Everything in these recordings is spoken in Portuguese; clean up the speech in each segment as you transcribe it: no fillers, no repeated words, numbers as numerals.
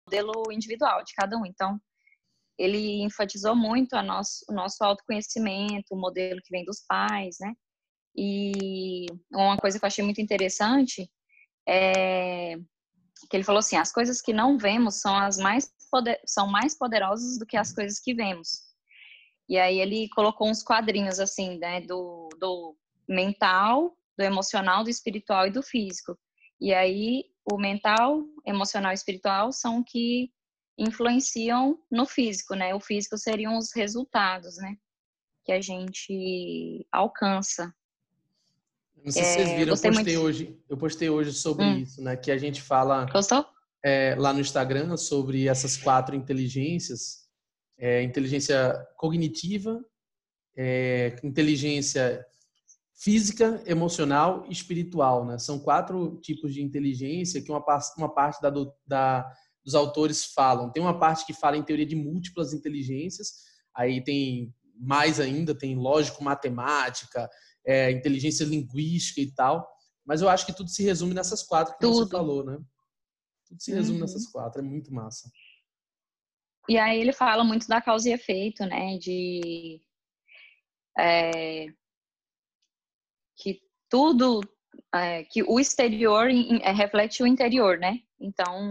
modelo individual de cada um. Então, ele enfatizou muito o nosso autoconhecimento, o modelo que vem dos pais, né? E uma coisa que eu achei muito interessante é que ele falou assim, as coisas que não vemos são mais poderosas do que as coisas que vemos. E aí ele colocou uns quadrinhos assim, né, do mental, do emocional, do espiritual e do físico. E aí o mental, emocional e espiritual são que influenciam no físico, né? O físico seriam os resultados, né, que a gente alcança. Não sei se vocês viram, eu postei hoje sobre Hum. isso, né? Que a gente fala lá no Instagram sobre essas 4 inteligências. Inteligência cognitiva, inteligência física, emocional e espiritual, né? São 4 tipos de inteligência que uma parte dos autores falam. Tem uma parte que fala em teoria de múltiplas inteligências, aí tem mais ainda, tem lógico-matemática, inteligência linguística e tal, mas eu acho que tudo se resume nessas 4 que você falou, né? Tudo se resume nessas 4, é muito massa. E aí ele fala muito da causa e efeito, né? Que tudo, que o exterior reflete o interior, né? Então,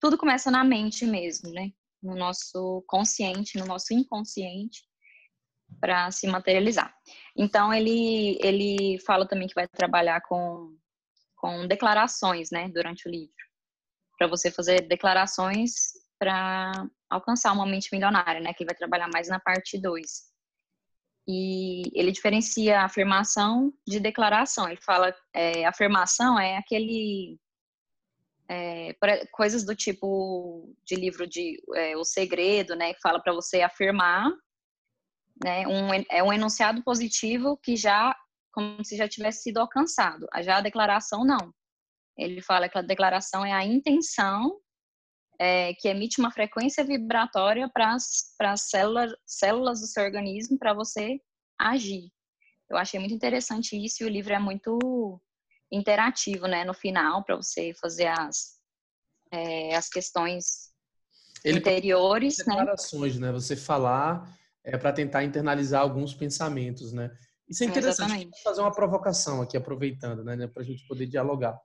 tudo começa na mente mesmo, né? No nosso consciente, no nosso inconsciente, para se materializar. Então, ele fala também que vai trabalhar com declarações, né? Durante o livro. Para você fazer declarações para alcançar uma mente milionária, né? Que ele vai trabalhar mais na parte 2. E ele diferencia afirmação de declaração. Ele fala, afirmação é aquele... coisas do tipo de livro de O Segredo, né? Que fala para você afirmar, né? Um enunciado positivo que como se já tivesse sido alcançado. Já a declaração, não. Ele fala que a declaração é a intenção que emite uma frequência vibratória para as células do seu organismo para você agir. Eu achei muito interessante isso e o livro é muito interativo, né? No final, para você fazer as questões interiores, declarações, né? Você falar para tentar internalizar alguns pensamentos, né? Isso é interessante. Exatamente. Vou fazer uma provocação aqui, aproveitando, né? Para a gente poder dialogar.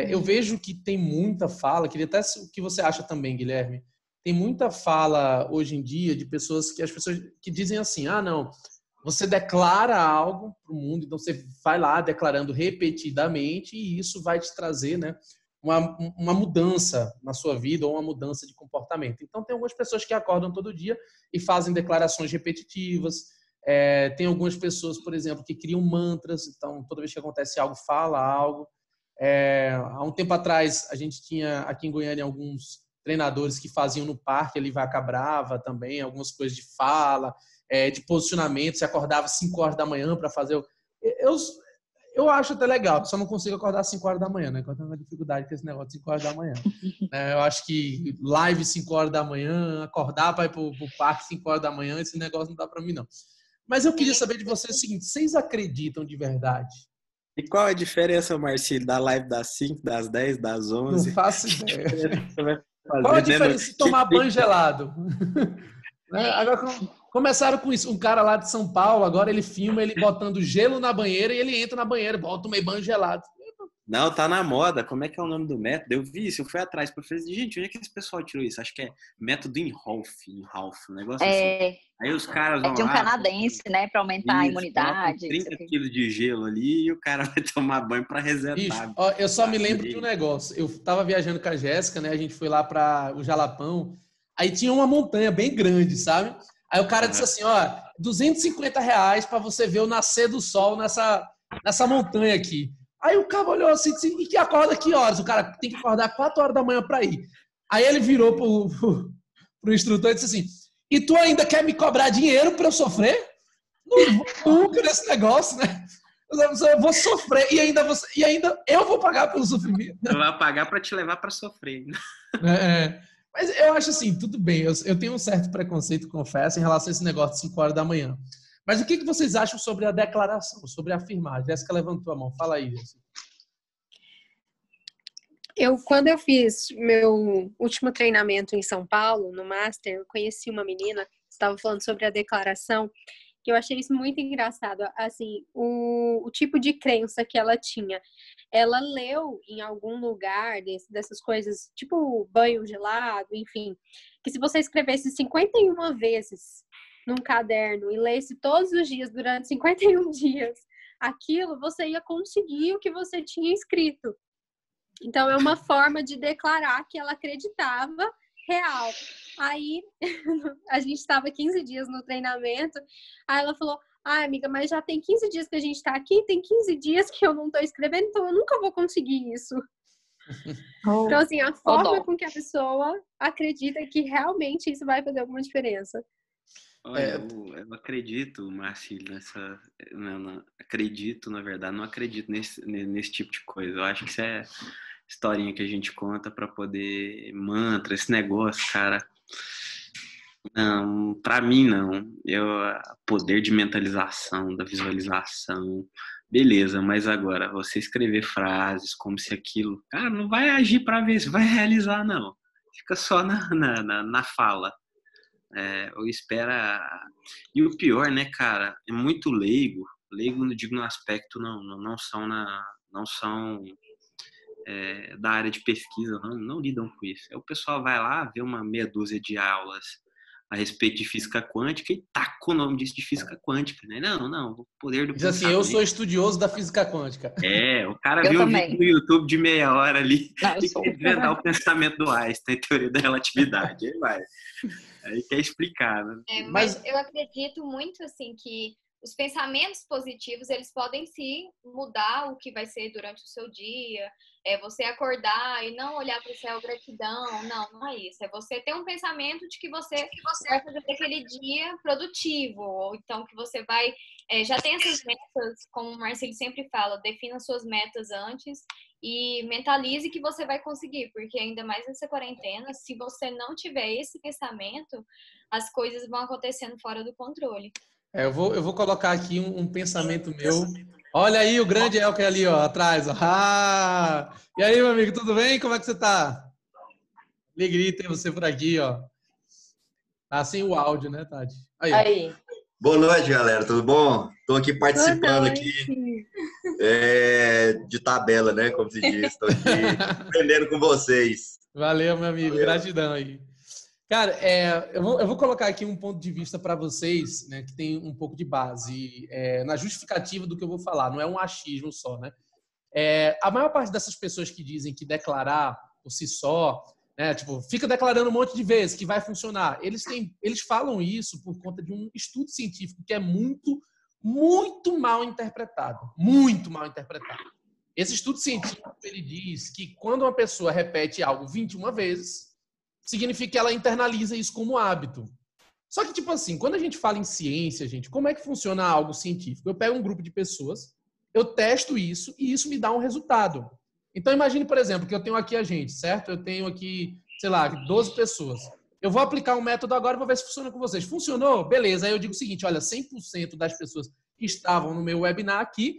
Eu vejo que tem muita fala, queria até o que você acha também, Guilherme. Tem muita fala hoje em dia de pessoas que dizem assim, não, você declara algo para o mundo, então você vai lá declarando repetidamente e isso vai te trazer, né, uma mudança na sua vida ou uma mudança de comportamento. Então tem algumas pessoas que acordam todo dia e fazem declarações repetitivas. Tem algumas pessoas, por exemplo, que criam mantras, então toda vez que acontece algo, fala algo. Há um tempo atrás, a gente tinha aqui em Goiânia alguns treinadores que faziam no parque ali Vaca Brava também, algumas coisas de fala, de posicionamento, se acordava às 5 horas da manhã para fazer... Eu acho até legal, só não consigo acordar às 5 horas da manhã, né? Eu tenho uma dificuldade com esse negócio de 5 horas da manhã. Eu acho que live 5 horas da manhã, acordar para ir para o parque 5 horas da manhã, esse negócio não dá para mim, não. Mas eu queria saber de vocês o seguinte, vocês acreditam de verdade? E qual a diferença, Marcelo, da live das 5, das 10, das 11? Não faço ideia. Qual a diferença de tomar banho gelado? Agora, começaram com isso. Um cara lá de São Paulo, agora ele filma ele botando gelo na banheira e ele entra na banheira. Tomei banho gelado. Não, tá na moda. Como é que é o nome do método? Eu vi isso, eu fui atrás para fazer. Gente, onde é que esse pessoal tirou isso? Acho que é método Inhofe, um negócio assim. Aí os caras vão de um canadense, né, para aumentar a imunidade. 30 quilos de gelo ali e o cara vai tomar banho para resetar. Bicho, eu só me lembro de um negócio. Eu tava viajando com a Jéssica, né? A gente foi lá para o Jalapão. Aí tinha uma montanha bem grande, sabe? Aí o cara disse assim, R$250 para você ver o nascer do sol nessa montanha aqui. Aí o cara olhou assim, e que acorda que horas? O cara tem que acordar 4 horas da manhã para ir. Aí ele virou pro instrutor e disse assim, e tu ainda quer me cobrar dinheiro para eu sofrer? Não vou nunca nesse negócio, né? Eu vou sofrer e ainda eu vou pagar pelo sofrimento. Eu vou pagar para te levar para sofrer. Mas eu acho assim, tudo bem. Eu tenho um certo preconceito, confesso, em relação a esse negócio de 5 horas da manhã. Mas o que vocês acham sobre a declaração, sobre afirmar? A Jéssica levantou a mão. Fala aí, Jéssica. Quando eu fiz meu último treinamento em São Paulo, no Master, eu conheci uma menina que estava falando sobre a declaração, que eu achei isso muito engraçado. Assim, o tipo de crença que ela tinha. Ela leu em algum lugar dessas coisas, tipo banho gelado, enfim, que se você escrevesse 51 vezes num caderno e lesse todos os dias durante 51 dias aquilo, você ia conseguir o que você tinha escrito. Então, é uma forma de declarar que ela acreditava real. Aí, a gente estava 15 dias no treinamento, aí ela falou, amiga, mas já tem 15 dias que a gente está aqui, tem 15 dias que eu não estou escrevendo, então eu nunca vou conseguir isso. Então, assim, a forma com que a pessoa acredita que realmente isso vai fazer alguma diferença. Olha, eu acredito, Marcílio, nessa... Não acredito, na verdade, não acredito nesse tipo de coisa. Eu acho que isso é historinha que a gente conta para poder... Mantra, esse negócio, cara... Não, pra mim não. Poder de mentalização, da visualização, beleza, mas agora, você escrever frases como se aquilo... Cara, não vai agir para ver se vai realizar, não. Fica só na fala. Ou espera... E o pior, né, cara, é muito leigo. Leigo, não digo no aspecto, não são da área de pesquisa, não lidam com isso. Aí o pessoal vai lá, vê uma meia dúzia de aulas a respeito de física quântica e taca o nome disso de física quântica, né? Não, o poder do Diz assim, eu sou estudioso da física quântica. O cara viu um vídeo no YouTube de meia hora ali e sou. quer inventar o pensamento do Einstein, teoria da relatividade. Aí quer explicar, né? Mas eu acredito muito, assim, que os pensamentos positivos, eles podem sim mudar o que vai ser durante o seu dia. Você acordar e não olhar para o céu, gratidão. Não é isso. É você ter um pensamento de que você vai fazer aquele dia produtivo. Ou então que você vai... já tem essas metas, como o Marcílio sempre fala, defina suas metas antes e mentalize que você vai conseguir. Porque ainda mais nessa quarentena, se você não tiver esse pensamento, as coisas vão acontecendo fora do controle. Eu vou colocar aqui um pensamento meu. Olha aí o grande Elker ali, ó, atrás. Ó. E aí, meu amigo, tudo bem? Como é que você tá? Alegria ter você por aqui, ó. Tá sem o áudio, né, Tati? Aí. Boa noite, galera. Tudo bom? Estou aqui participando aqui de tabela, né? Como se diz. Estou aqui aprendendo com vocês. Valeu, meu amigo. Valeu. Gratidão aí. Cara, eu vou colocar aqui um ponto de vista para vocês, né, que tem um pouco de base na justificativa do que eu vou falar. Não é um achismo só, né? A maior parte dessas pessoas que dizem que declarar por si só, né, tipo, fica declarando um monte de vezes que vai funcionar. Eles falam isso por conta de um estudo científico que é muito, muito mal interpretado. Muito mal interpretado. Esse estudo científico, ele diz que quando uma pessoa repete algo 21 vezes, significa que ela internaliza isso como hábito. Só que, tipo assim, quando a gente fala em ciência, gente, como é que funciona algo científico? Eu pego um grupo de pessoas, eu testo isso e isso me dá um resultado. Então, imagine, por exemplo, que eu tenho aqui a gente, certo? Eu tenho aqui, sei lá, 12 pessoas. Eu vou aplicar um método agora e vou ver se funciona com vocês. Funcionou? Beleza. Aí eu digo o seguinte, olha, 100% das pessoas que estavam no meu webinar aqui,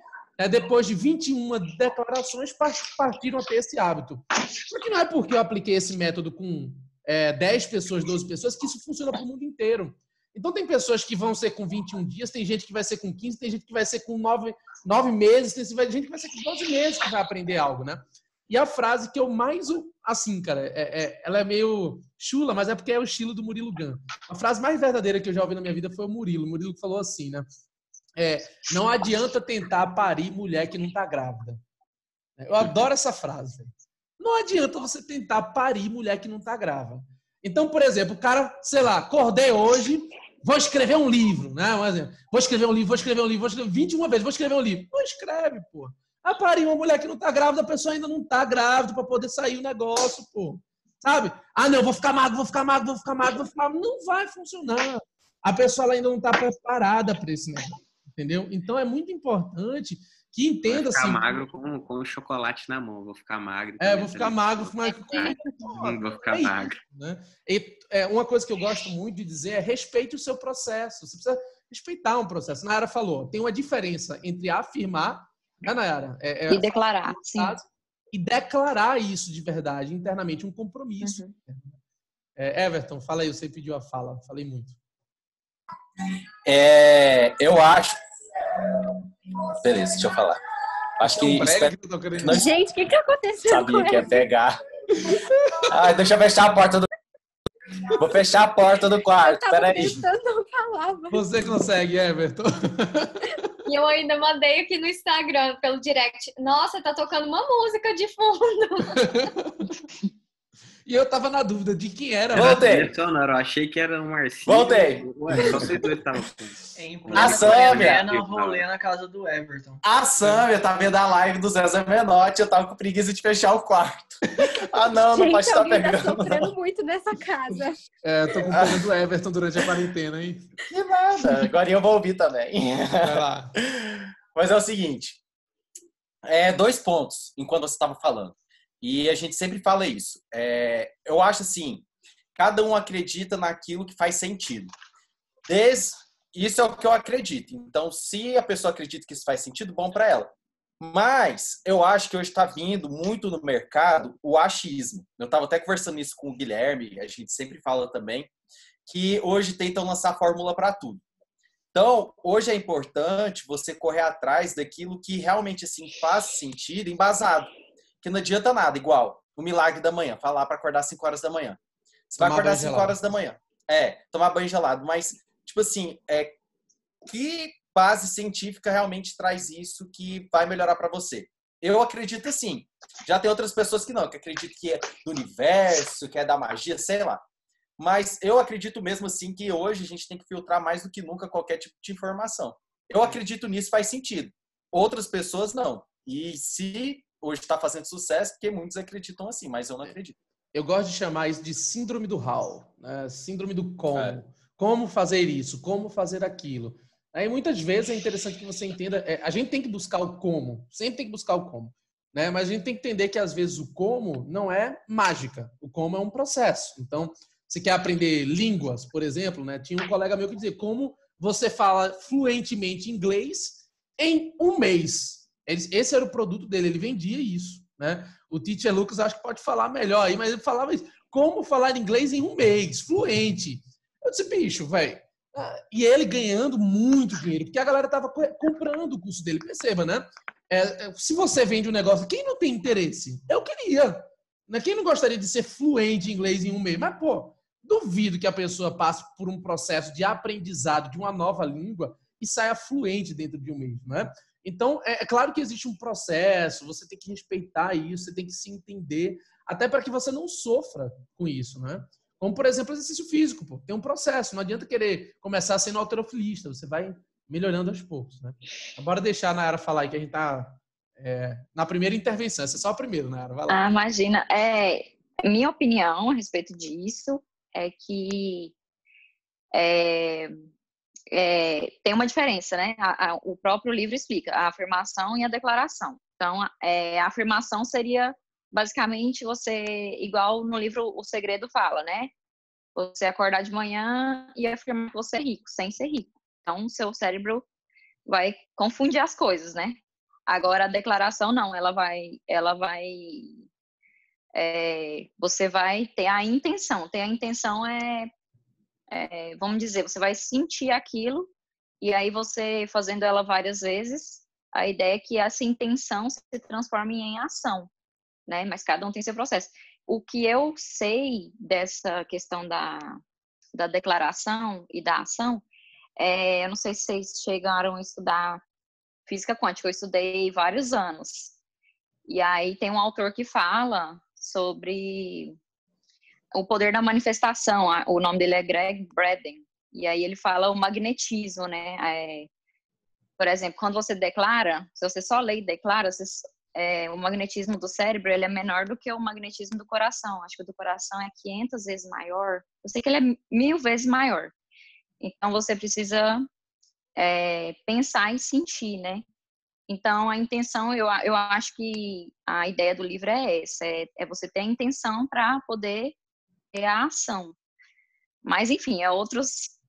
depois de 21 declarações, partiram a ter esse hábito. Só que não é porque eu apliquei esse método com 10 pessoas, 12 pessoas, que isso funciona para o mundo inteiro. Então, tem pessoas que vão ser com 21 dias, tem gente que vai ser com 15, tem gente que vai ser com 9 meses, tem gente que vai ser com 12 meses que vai aprender algo, né? E a frase que eu mais, assim, cara, ela é meio chula, mas é porque é o estilo do Murilo Gun. A frase mais verdadeira que eu já ouvi na minha vida foi o Murilo. O Murilo falou assim, né? Não adianta tentar parir mulher que não tá grávida. Eu adoro essa frase, velho. Não adianta você tentar parir mulher que não tá grávida. Então, por exemplo, o cara, sei lá, acordei hoje, vou escrever um livro, né? Vou escrever um livro, 21 vezes, vou escrever um livro. Não escreve, pô. Parir uma mulher que não tá grávida, a pessoa ainda não tá grávida para poder sair o negócio, pô. Sabe? Não, vou ficar magro. Não vai funcionar. A pessoa ela ainda não tá preparada para esse negócio, entendeu? Então, é muito importante que entenda assim. Vou ficar magro com o chocolate na mão. Vou ficar magro. Vou ficar magro. Vou ficar magro. Né? Uma coisa que eu gosto muito de dizer é respeite o seu processo. Você precisa respeitar um processo. Nayara falou, tem uma diferença entre afirmar, né, Nayara? E declarar, sim. e declarar isso de verdade, internamente, um compromisso. Uhum. Everton, fala aí, você pediu a fala, falei muito. Eu acho... Beleza, deixa eu falar. Acho que... Gente, o que aconteceu? Sabia que ia pegar. Ai, deixa eu fechar a porta do... Vou fechar a porta do quarto, peraí. Você consegue, Everton. E eu ainda mandei aqui no Instagram, pelo direct. Nossa, tá tocando uma música de fundo. E eu tava na dúvida de quem era. Voltei. Eu achei que era um Marcinho. Voltei. Ué, só vocês dois estavam. A Sâmia. Rolê na casa do Everton. A Sâmia tá vendo a live do Zé Menotti, eu tava com preguiça de fechar o quarto. Não, gente, não pode estar pegando. Tá sofrendo muito nessa casa. Tô com pena do Everton durante a quarentena, hein? Que nada, agora eu vou ouvir também. Vai lá. Mas é o seguinte, 2 pontos enquanto você estava falando. E a gente sempre fala isso. Eu acho assim, cada um acredita naquilo que faz sentido. Isso é o que eu acredito. Então, se a pessoa acredita que isso faz sentido, bom para ela. Mas eu acho que hoje está vindo muito no mercado o achismo. Eu estava até conversando isso com o Guilherme, a gente sempre fala também, que hoje tentam lançar fórmula para tudo. Então, hoje é importante você correr atrás daquilo que realmente assim, faz sentido, embasado. Que não adianta nada, igual o milagre da manhã, falar para acordar às 5 horas da manhã. Você vai acordar às 5 horas da manhã. Tomar banho gelado. Mas, tipo assim, que base científica realmente traz isso que vai melhorar para você? Eu acredito assim. Já tem outras pessoas que não, que acreditam que é do universo, que é da magia, sei lá. Mas eu acredito mesmo assim que hoje a gente tem que filtrar mais do que nunca qualquer tipo de informação. Eu acredito nisso, faz sentido. Outras pessoas não. E se hoje está fazendo sucesso, porque muitos acreditam assim, mas eu não acredito. Eu gosto de chamar isso de síndrome do how, né? Síndrome do como. Como fazer isso, como fazer aquilo. Aí muitas vezes é interessante que você entenda, a gente tem que buscar o como, sempre tem que buscar o como, né? Mas a gente tem que entender que às vezes o como não é mágica, o como é um processo. Então, você quer aprender línguas, por exemplo, né? Tinha um colega meu que dizia como você fala fluentemente inglês em um mês. Esse era o produto dele, ele vendia isso, né? O Teacher Lucas acho que pode falar melhor aí, mas ele falava isso, como falar inglês em um mês, fluente. Eu disse, bicho, velho. E ele ganhando muito dinheiro, porque a galera tava comprando o curso dele. Perceba, né? Se você vende um negócio, quem não tem interesse? Eu queria. Né? Quem não gostaria de ser fluente em inglês em um mês? Mas, pô, duvido que a pessoa passe por um processo de aprendizado de uma nova língua e saia fluente dentro de um mês, né? Então, é claro que existe um processo, você tem que respeitar isso, você tem que se entender, até para que você não sofra com isso, né? Como, por exemplo, exercício físico, pô. Tem um processo. Não adianta querer começar sendo halterofilista. Você vai melhorando aos poucos, né? Bora deixar a Nayara falar aí, que a gente tá na primeira intervenção. Essa é só a primeira, Nayara. Vai lá. Imagina. Minha opinião a respeito disso é que tem uma diferença, né? O próprio livro explica a afirmação e a declaração. Então, a afirmação seria... Basicamente, você, igual no livro O Segredo fala, né? Você acordar de manhã e afirmar que você é rico, sem ser rico. Então, seu cérebro vai confundir as coisas, né? Agora, a declaração não, você vai ter a intenção. Ter a intenção vamos dizer, você vai sentir aquilo e aí você, fazendo ela várias vezes, a ideia é que essa intenção se transforme em ação. Né? Mas cada um tem seu processo. O que eu sei dessa questão da declaração e da ação, eu não sei se vocês chegaram a estudar física quântica, eu estudei vários anos. E aí tem um autor que fala sobre o poder da manifestação, o nome dele é Greg Braden, e aí ele fala o magnetismo, né? Por exemplo, quando você declara, se você só lê e declara, o magnetismo do cérebro ele é menor do que o magnetismo do coração. Acho que o do coração é 500 vezes maior. Eu sei que ele é 1000 vezes maior. Então, você precisa pensar e sentir, né? Então, a intenção, eu acho que a ideia do livro é essa. É você ter a intenção para poder ter a ação. Mas, enfim, outras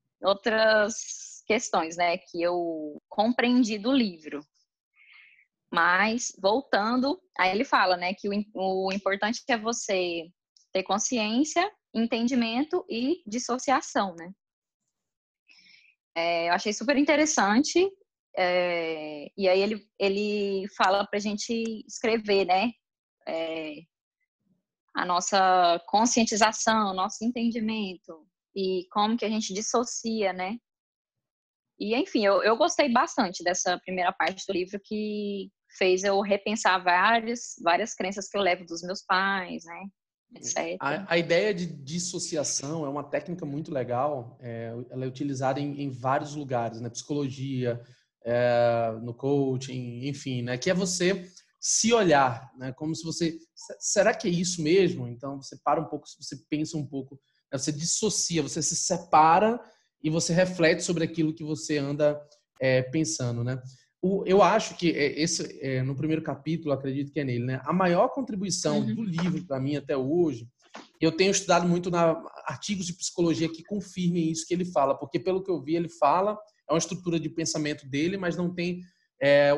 questões, né? Que eu compreendi do livro. Mas, voltando, aí ele fala, né, que o importante é você ter consciência, entendimento e dissociação, né? Eu achei super interessante. E aí ele fala pra gente escrever, né? A nossa conscientização, nosso entendimento e como que a gente dissocia, né? E, enfim, eu gostei bastante dessa primeira parte do livro, que fez eu repensar várias crenças que eu levo dos meus pais, né? Etc. A ideia de dissociação é uma técnica muito legal. Ela é utilizada em vários lugares, na psicologia, no coaching, enfim, né? Que é você se olhar, né? Como se você... Será que é isso mesmo? Então, você para um pouco, você pensa um pouco, né? Você dissocia, você se separa e você reflete sobre aquilo que você anda pensando, né? Eu acho que no primeiro capítulo, acredito que é nele, né? A maior contribuição do livro para mim até hoje, eu tenho estudado muito artigos de psicologia que confirmem isso que ele fala, porque pelo que eu vi, ele fala, é uma estrutura de pensamento dele, mas não tem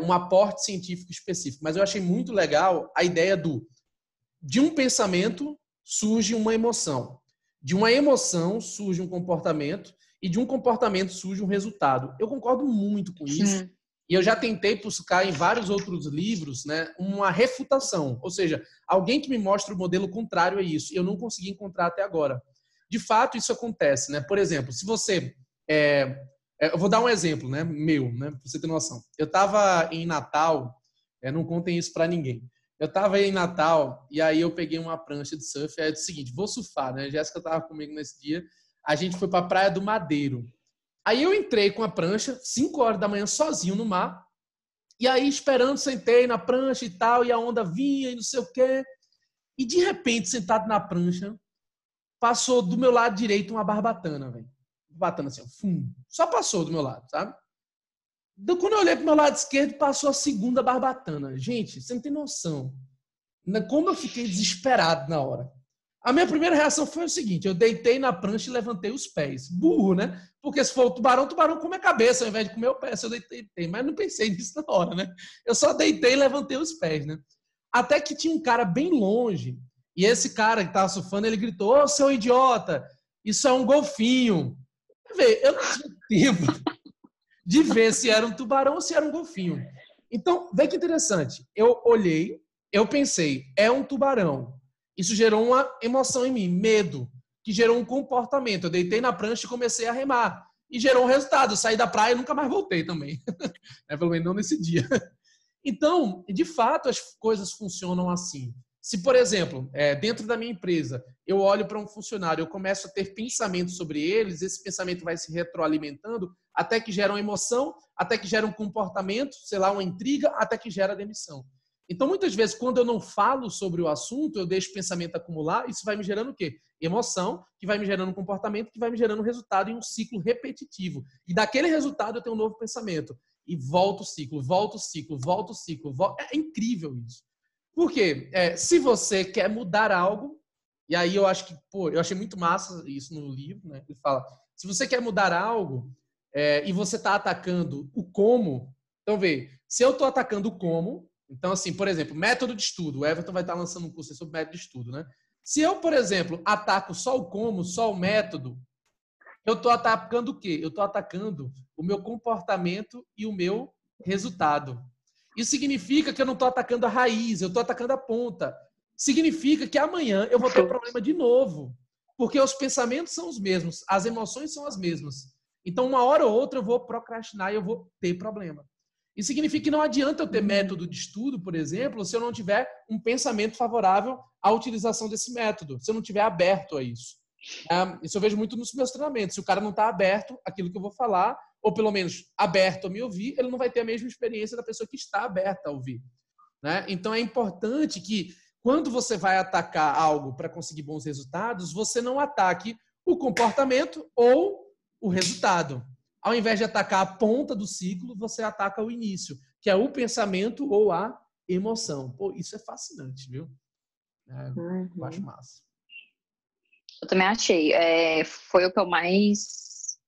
um aporte científico específico. Mas eu achei muito legal a ideia de um pensamento surge uma emoção, de uma emoção surge um comportamento e de um comportamento surge um resultado. Eu concordo muito com isso. E eu já tentei buscar em vários outros livros, né, uma refutação. Ou seja, alguém que me mostre o modelo contrário a isso. Eu não consegui encontrar até agora. De fato, isso acontece, né? Por exemplo, se você... eu vou dar um exemplo, né, meu, né, pra você ter noção. Eu estava em Natal, não contem isso para ninguém. Eu estava em Natal e aí eu peguei uma prancha de surf. Aí eu disse o seguinte, vou surfar, né? A Jéssica estava comigo nesse dia. A gente foi para a Praia do Madeiro. Aí eu entrei com a prancha, 5 horas da manhã, sozinho no mar. E aí, esperando, sentei na prancha e tal, e a onda vinha e não sei o quê. E, de repente, sentado na prancha, passou do meu lado direito uma barbatana, velho. Barbatana assim, só passou do meu lado, sabe? Então, quando eu olhei pro meu lado esquerdo, passou a segunda barbatana. Gente, você não tem noção. Como eu fiquei desesperado na hora. A minha primeira reação foi o seguinte, eu deitei na prancha e levantei os pés. Burro, né? Porque se for o tubarão come a cabeça ao invés de comer o pé. Se eu deitei, mas não pensei nisso na hora, né? Eu só deitei e levantei os pés, né? Até que tinha um cara bem longe, e esse cara que estava surfando, ele gritou, ô, seu idiota, isso é um golfinho. Eu não tinha tempo de ver se era um tubarão ou se era um golfinho. Então, vê que interessante. Eu olhei, eu pensei, é um tubarão. Isso gerou uma emoção em mim, medo, que gerou um comportamento. Eu deitei na prancha e comecei a remar. E gerou um resultado. Eu saí da praia e nunca mais voltei também. Pelo menos não nesse dia. Então, de fato, as coisas funcionam assim. Se, por exemplo, dentro da minha empresa, eu olho para um funcionário, eu começo a ter pensamentos sobre eles, esse pensamento vai se retroalimentando até que gera uma emoção, até que gera um comportamento, sei lá, uma intriga, até que gera demissão. Então, muitas vezes, quando eu não falo sobre o assunto, eu deixo o pensamento acumular, isso vai me gerando o quê? Emoção, que vai me gerando um comportamento, que vai me gerando um resultado em um ciclo repetitivo. E daquele resultado eu tenho um novo pensamento. E volta o ciclo, volta o ciclo, volta o ciclo. É incrível isso. Por quê? Se você quer mudar algo, e aí eu acho que, eu achei muito massa isso no livro, né? Ele fala, se você quer mudar algo e você está atacando o como, então se eu estou atacando o como, então assim, por exemplo, método de estudo, o Everton vai estar lançando um curso sobre método de estudo, né? Se eu, por exemplo, ataco só o como, só o método, eu estou atacando o quê? Eu estou atacando o meu comportamento e o meu resultado. Isso significa que eu não estou atacando a raiz, eu estou atacando a ponta. Significa que amanhã eu vou ter problema de novo. Porque os pensamentos são os mesmos, as emoções são as mesmas. Então, uma hora ou outra eu vou procrastinar e eu vou ter problema. Isso significa que não adianta eu ter método de estudo, por exemplo, se eu não tiver um pensamento favorável à utilização desse método, se eu não estiver aberto a isso. Isso eu vejo muito nos meus treinamentos. Se o cara não está aberto àquilo que eu vou falar, ou pelo menos aberto a me ouvir, ele não vai ter a mesma experiência da pessoa que está aberta a ouvir. Né? Então é importante que, quando você vai atacar algo para conseguir bons resultados, você não ataque o comportamento ou o resultado. Ao invés de atacar a ponta do ciclo, você ataca o início, que é o pensamento ou a emoção. Isso é fascinante, viu? Eu acho massa. Eu também achei. Foi o que eu mais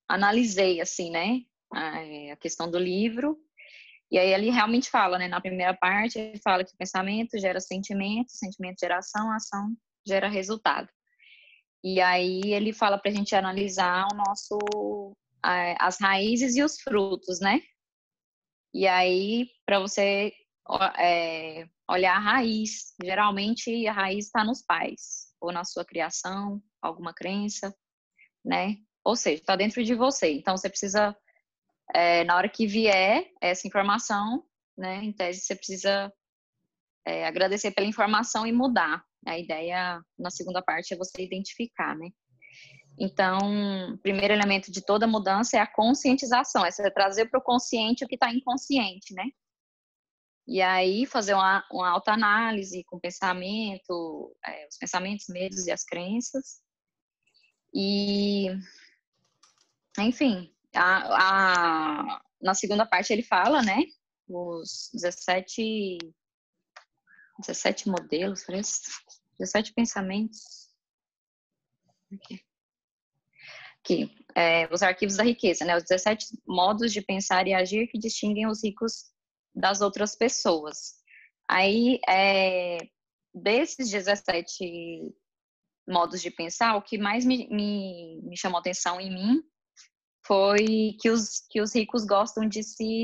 analisei, assim, né? A questão do livro. E aí ele realmente fala, né? Na primeira parte, ele fala que o pensamento gera sentimento, sentimento gera ação gera resultado. E aí ele fala para a gente analisar as raízes e os frutos, né? E aí, para você olhar a raiz, geralmente a raiz está nos pais, ou na sua criação, alguma crença, né? Ou seja, está dentro de você. Então, você precisa, na hora que vier essa informação, né? Em tese, você precisa agradecer pela informação e mudar. A ideia, na segunda parte, é você identificar, né? Então, o primeiro elemento de toda mudança é a conscientização, é você trazer para o consciente o que está inconsciente, né? E aí, fazer uma autoanálise com o pensamento, os pensamentos, medos e as crenças. E, enfim, na segunda parte ele fala, né? Os 17 modelos, parece? 17 pensamentos. Aqui, os arquivos da riqueza, né? Os 17 modos de pensar e agir que distinguem os ricos das outras pessoas. Aí, desses 17 modos de pensar, o que mais me chamou atenção em mim foi que os ricos gostam de se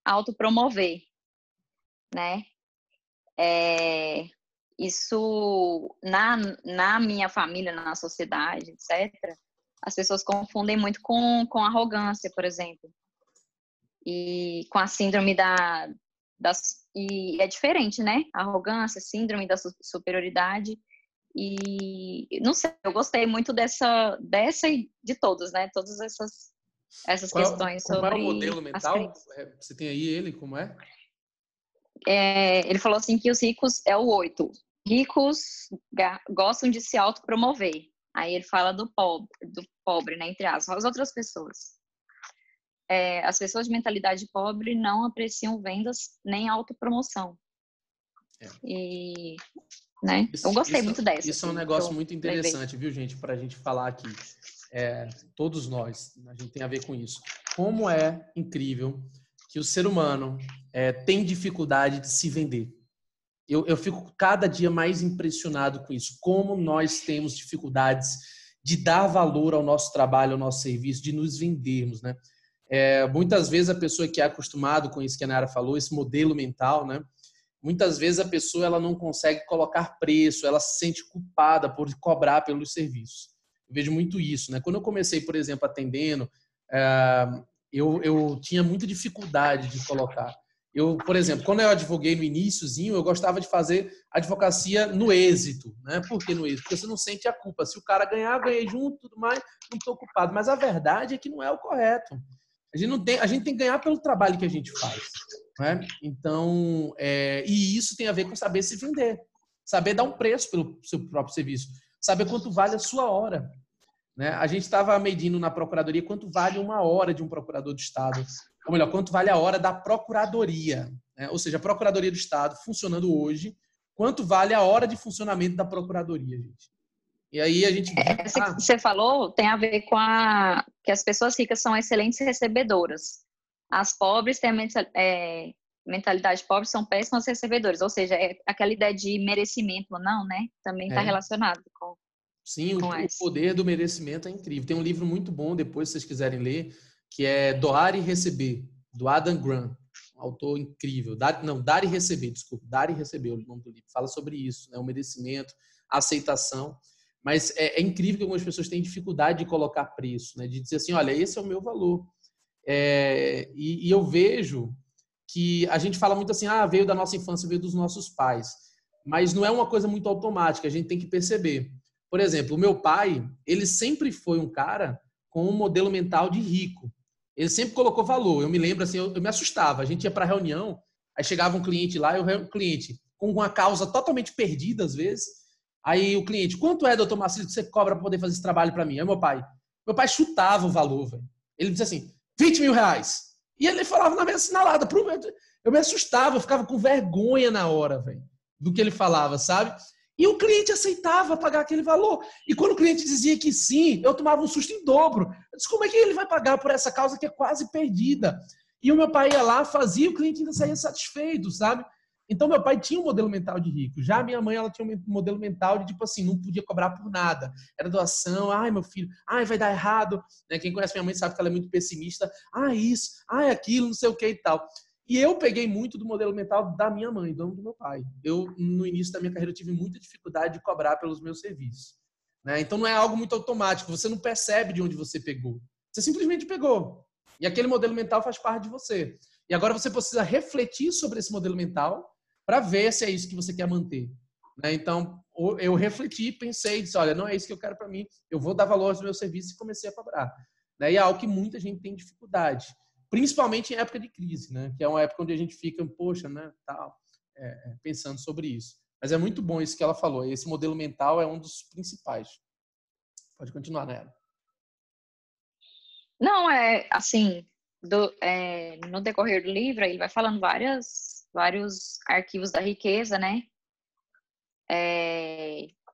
autopromover, né? Isso, na minha família, na sociedade, etc., as pessoas confundem muito com arrogância, por exemplo. E com a síndrome e é diferente, né? Arrogância, síndrome da superioridade. E, não sei, eu gostei muito dessa e de todos, né? Todas essas questões sobre... Qual é o modelo mental? Você tem aí ele, como é? Ele falou assim que os ricos é o 8. Ricos gostam de se autopromover. Aí ele fala do pobre, né, entre as outras pessoas. As pessoas de mentalidade pobre não apreciam vendas nem autopromoção. E, né, eu gostei muito dessa. Isso é um negócio muito interessante, viu, gente, para a gente falar aqui. Todos nós, a gente tem a ver com isso. Como é incrível que o ser humano tem dificuldade de se vender. Eu fico cada dia mais impressionado com isso. Como nós temos dificuldades de dar valor ao nosso trabalho, ao nosso serviço, de nos vendermos, né? Muitas vezes a pessoa que é acostumada com isso que a Nayara falou, esse modelo mental, né? Muitas vezes a pessoa ela não consegue colocar preço, ela se sente culpada por cobrar pelos serviços. Eu vejo muito isso, né? Quando eu comecei, por exemplo, atendendo, eu tinha muita dificuldade de colocar. Por exemplo, quando eu advoguei no iniciozinho, eu gostava de fazer advocacia no êxito, né? Por que no êxito? Porque você não sente a culpa. Se o cara ganhar, ganhei junto, tudo mais, não estou culpado. Mas a verdade é que não é o correto. A gente tem que ganhar pelo trabalho que a gente faz, né? Então, e isso tem a ver com saber se vender, saber dar um preço pelo seu próprio serviço, saber quanto vale a sua hora, né? A gente estava medindo na procuradoria quanto vale uma hora de um procurador do Estado, ou melhor, quanto vale a hora da procuradoria, né? Ou seja, a Procuradoria do Estado funcionando hoje, quanto vale a hora de funcionamento da procuradoria, gente. E aí a gente... Você falou, tem a ver com que as pessoas ricas são excelentes recebedoras. As pobres têm mentalidade pobre, são péssimas recebedoras. Ou seja, aquela ideia de merecimento ou não, né? Também está relacionado com... Sim, o poder do merecimento é incrível. Tem um livro muito bom, depois se vocês quiserem ler, que é Doar e Receber, do Adam Grant. Um autor incrível. Dar e Receber, desculpa. Dar e Receber, o nome do livro. Fala sobre isso, né? O merecimento, a aceitação. Mas é incrível que algumas pessoas têm dificuldade de colocar preço, né? De dizer assim, olha, esse é o meu valor. E eu vejo que a gente fala muito assim, veio da nossa infância, veio dos nossos pais. Mas não é uma coisa muito automática, a gente tem que perceber. Por exemplo, o meu pai, ele sempre foi um cara com um modelo mental de rico. Ele sempre colocou valor. Eu me lembro assim, eu me assustava. A gente ia para reunião, aí chegava um cliente lá, e o cliente com uma causa totalmente perdida às vezes. Aí o cliente, quanto é, doutor Marcelo, que você cobra para poder fazer esse trabalho para mim? Aí meu pai chutava o valor, velho. Ele dizia assim, 20 mil reais. E ele falava na minha assinalada. Eu me assustava, eu ficava com vergonha na hora, velho, do que ele falava, sabe? E o cliente aceitava pagar aquele valor. E quando o cliente dizia que sim, eu tomava um susto em dobro. Eu disse, como é que ele vai pagar por essa causa que é quase perdida? E o meu pai ia lá, fazia, o cliente ainda saía satisfeito, sabe? Então, meu pai tinha um modelo mental de rico. Já a minha mãe, ela tinha um modelo mental de, tipo assim, não podia cobrar por nada. Era doação. Ai, meu filho. Ai, vai dar errado. Né? Quem conhece minha mãe sabe que ela é muito pessimista. Ai, isso. Ai, aquilo, não sei o que e tal. E eu peguei muito do modelo mental da minha mãe, não do meu pai. Eu, no início da minha carreira, tive muita dificuldade de cobrar pelos meus serviços. Né? Então, não é algo muito automático. Você não percebe de onde você pegou. Você simplesmente pegou. E aquele modelo mental faz parte de você. E agora você precisa refletir sobre esse modelo mental para ver se é isso que você quer manter. Né? Então, eu refleti, pensei, disse, olha, não é isso que eu quero para mim, eu vou dar valor aos meus serviços e comecei a cobrar. Né? E é algo que muita gente tem dificuldade, principalmente em época de crise, né? Que é uma época onde a gente fica, poxa, né, tal, pensando sobre isso. Mas é muito bom isso que ela falou, esse modelo mental é um dos principais. Pode continuar, Nela. Não, assim, no decorrer do livro, ele vai falando vários arquivos da riqueza, né?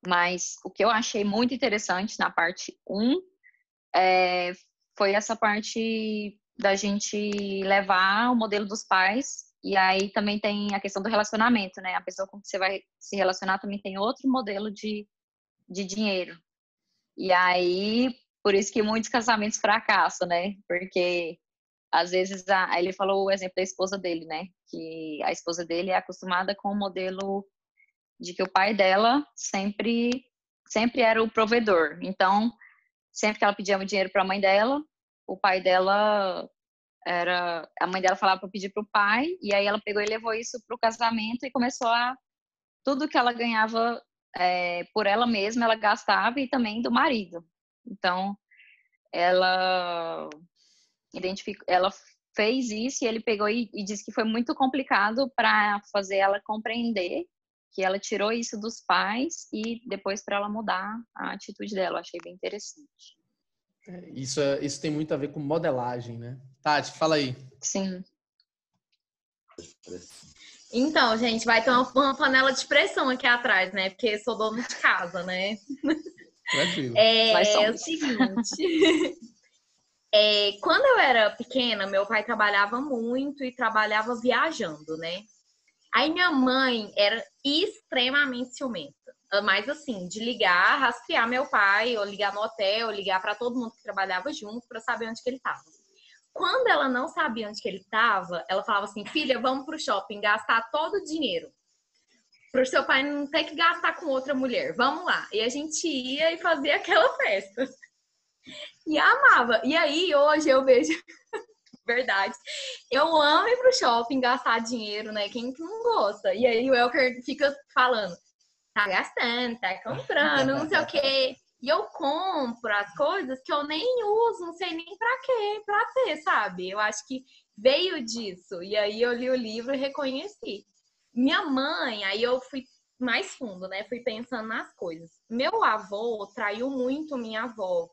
Mas o que eu achei muito interessante na parte 1 foi essa parte da gente levar o modelo dos pais, e aí também tem a questão do relacionamento, né? A pessoa com que você vai se relacionar também tem outro modelo de dinheiro. E aí, por isso que muitos casamentos fracassam, né? Porque às vezes, ele falou o exemplo da esposa dele, né? Que a esposa dele é acostumada com o modelo de que o pai dela sempre era o provedor. Então, sempre que ela pedia dinheiro para a mãe dela, o pai dela a mãe dela falava para pedir para o pai, e aí ela pegou e levou isso para o casamento e começou tudo que ela ganhava por ela mesma, ela gastava, e também do marido. Então, ela fez isso, e ele pegou e disse que foi muito complicado para fazer ela compreender que ela tirou isso dos pais e depois para ela mudar a atitude dela. Eu achei bem interessante. Isso tem muito a ver com modelagem, né? Tati, fala aí. Sim. Então, gente, vai ter uma panela de pressão aqui atrás, né? Porque sou dona de casa, né? Tranquilo. É o seguinte. Quando eu era pequena, meu pai trabalhava muito e trabalhava viajando, né? Aí minha mãe era extremamente ciumenta. Mas assim, de ligar, rastrear meu pai, ou ligar no hotel, ou ligar para todo mundo que trabalhava junto para saber onde que ele estava. Quando ela não sabia onde que ele estava, ela falava assim, filha, vamos pro shopping gastar todo o dinheiro. Para o seu pai não ter que gastar com outra mulher. Vamos lá. E a gente ia e fazia aquela festa. E amava. E aí, hoje eu vejo... Verdade. Eu amo ir pro shopping, gastar dinheiro, né? Quem que não gosta? E aí o Elker fica falando, tá gastando, tá comprando, não sei o quê. E eu compro as coisas que eu nem uso, não sei nem pra ter, sabe? Eu acho que veio disso. E aí eu li o livro e reconheci. Minha mãe, aí eu fui mais fundo, né? Fui pensando nas coisas. Meu avô traiu muito minha avó